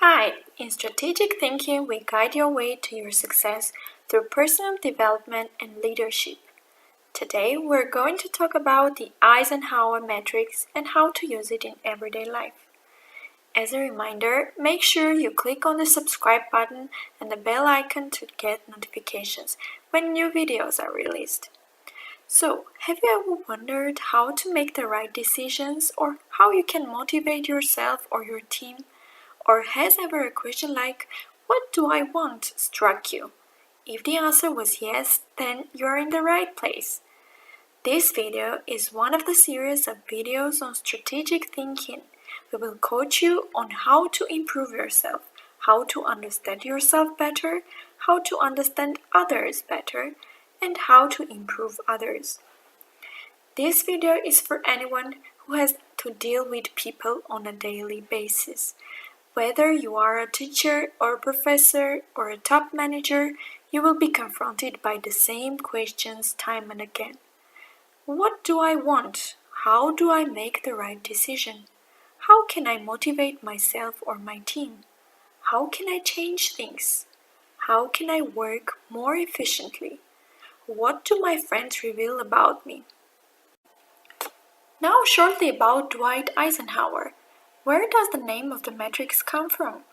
Hi, in strategic thinking, we guide your way to your success through personal development and leadership. Today, we're going to talk about the Eisenhower matrix and how to use it in everyday life. As a reminder, make sure you click on the subscribe button and the bell icon to get notifications when new videos are released. So, have you ever wondered how to make the right decisions or how you can motivate yourself or your team? Or has ever a question like, "What do I want?" struck you? If the answer was yes, then you're in the right place. This video is one of the series of videos on strategic thinking. We will coach you on how to improve yourself, how to understand yourself better, how to understand others better, and how to improve others. This video is for anyone who has to deal with people on a daily basis. Whether you are a teacher or a professor or a top manager, you will be confronted by the same questions time and again. What do I want? How do I make the right decision? How can I motivate myself or my team? How can I change things? How can I work more efficiently? What do my friends reveal about me? Now shortly about Dwight Eisenhower. Where does the name of the matrix come from?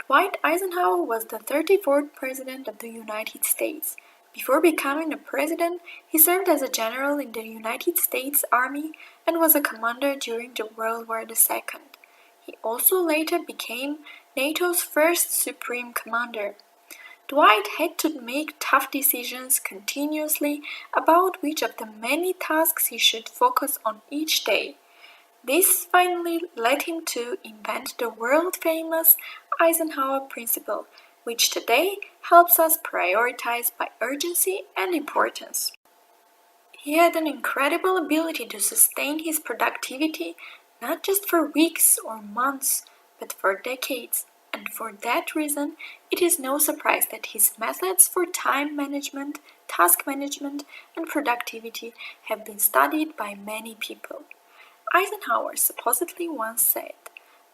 Dwight Eisenhower was the 34th President of the United States. Before becoming a president, he served as a general in the United States Army and was a commander during the World War II. He also later became NATO's first Supreme Commander. Dwight had to make tough decisions continuously about which of the many tasks he should focus on each day. This finally led him to invent the world-famous Eisenhower principle, which today helps us prioritize by urgency and importance. He had an incredible ability to sustain his productivity not just for weeks or months, but for decades. And for that reason, it is no surprise that his methods for time management, task management, and productivity have been studied by many people. Eisenhower supposedly once said,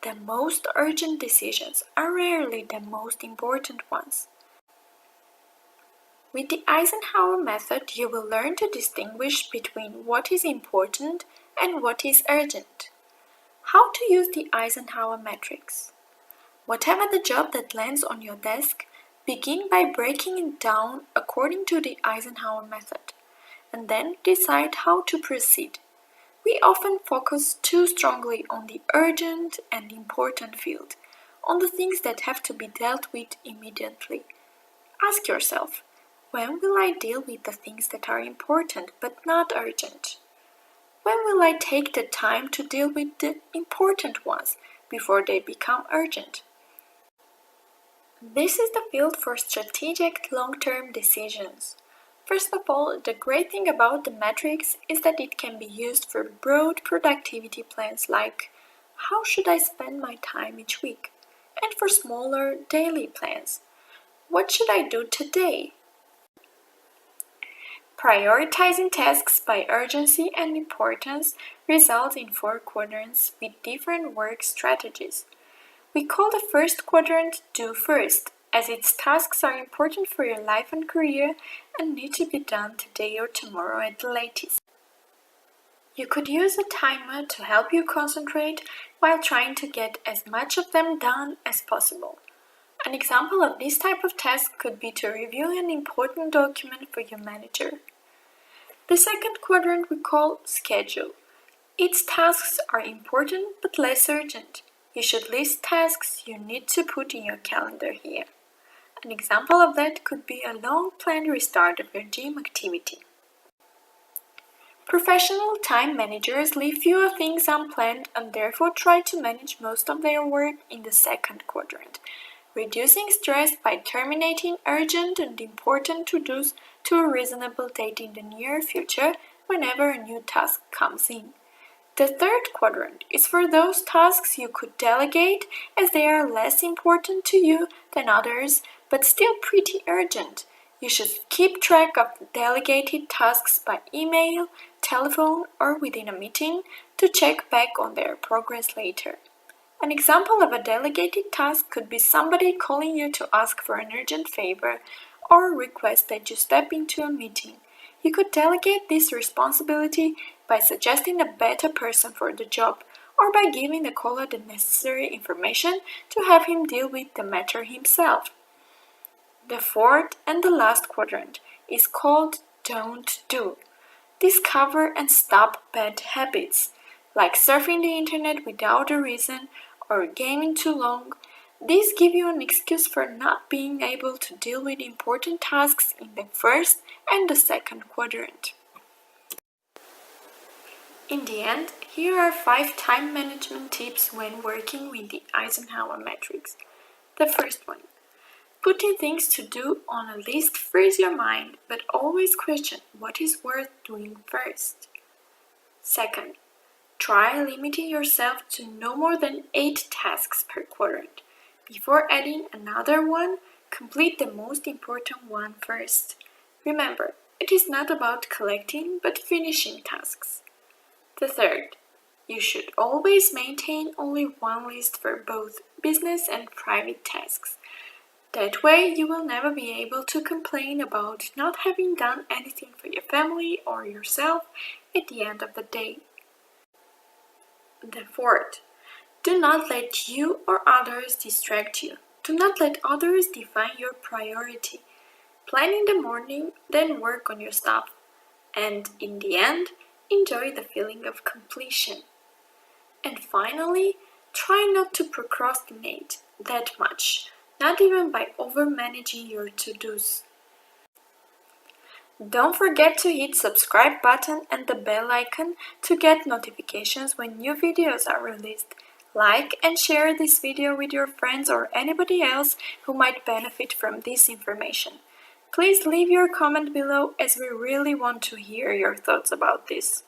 "The most urgent decisions are rarely the most important ones." With the Eisenhower method, you will learn to distinguish between what is important and what is urgent. How to use the Eisenhower matrix. Whatever the job that lands on your desk, begin by breaking it down according to the Eisenhower method, and then decide how to proceed. We often focus too strongly on the urgent and important field, on the things that have to be dealt with immediately. Ask yourself, when will I deal with the things that are important but not urgent? When will I take the time to deal with the important ones before they become urgent? This is the field for strategic long-term decisions. First of all, the great thing about the matrix is that it can be used for broad productivity plans like how should I spend my time each week, and for smaller daily plans. What should I do today? Prioritizing tasks by urgency and importance results in 4 quadrants with different work strategies. We call the first quadrant Do First, as its tasks are important for your life and career and need to be done today or tomorrow at the latest. You could use a timer to help you concentrate while trying to get as much of them done as possible. An example of this type of task could be to review an important document for your manager. The second quadrant we call Schedule. Its tasks are important but less urgent. You should list tasks you need to put in your calendar here. An example of that could be a long-planned restart of your gym activity. Professional time managers leave fewer things unplanned and therefore try to manage most of their work in the second quadrant, reducing stress by terminating urgent and important to-dos to a reasonable date in the near future whenever a new task comes in. The third quadrant is for those tasks you could delegate as they are less important to you than others, but still pretty urgent. You should keep track of delegated tasks by email, telephone, or within a meeting to check back on their progress later. An example of a delegated task could be somebody calling you to ask for an urgent favor or request that you step into a meeting. You could delegate this responsibility by suggesting a better person for the job or by giving the caller the necessary information to have him deal with the matter himself. The fourth and the last quadrant is called Don't Do. Discover and stop bad habits, like surfing the internet without a reason or gaming too long. These give you an excuse for not being able to deal with important tasks in the first and the second quadrant. In the end, here are 5 time management tips when working with the Eisenhower matrix. The first one. Putting things to do on a list frees your mind, but always question what is worth doing first. Second, try limiting yourself to no more than 8 tasks per quadrant. Before adding another one, complete the most important one first. Remember, it is not about collecting but finishing tasks. The third, you should always maintain only one list for both business and private tasks. That way, you will never be able to complain about not having done anything for your family or yourself at the end of the day. The fourth, do not let you or others distract you. Do not let others define your priority. Plan in the morning, then work on your stuff. And in the end, enjoy the feeling of completion. And finally, try not to procrastinate that much. Not even by over-managing your to-dos. Don't forget to hit subscribe button and the bell icon to get notifications when new videos are released. Like and share this video with your friends or anybody else who might benefit from this information. Please leave your comment below as we really want to hear your thoughts about this.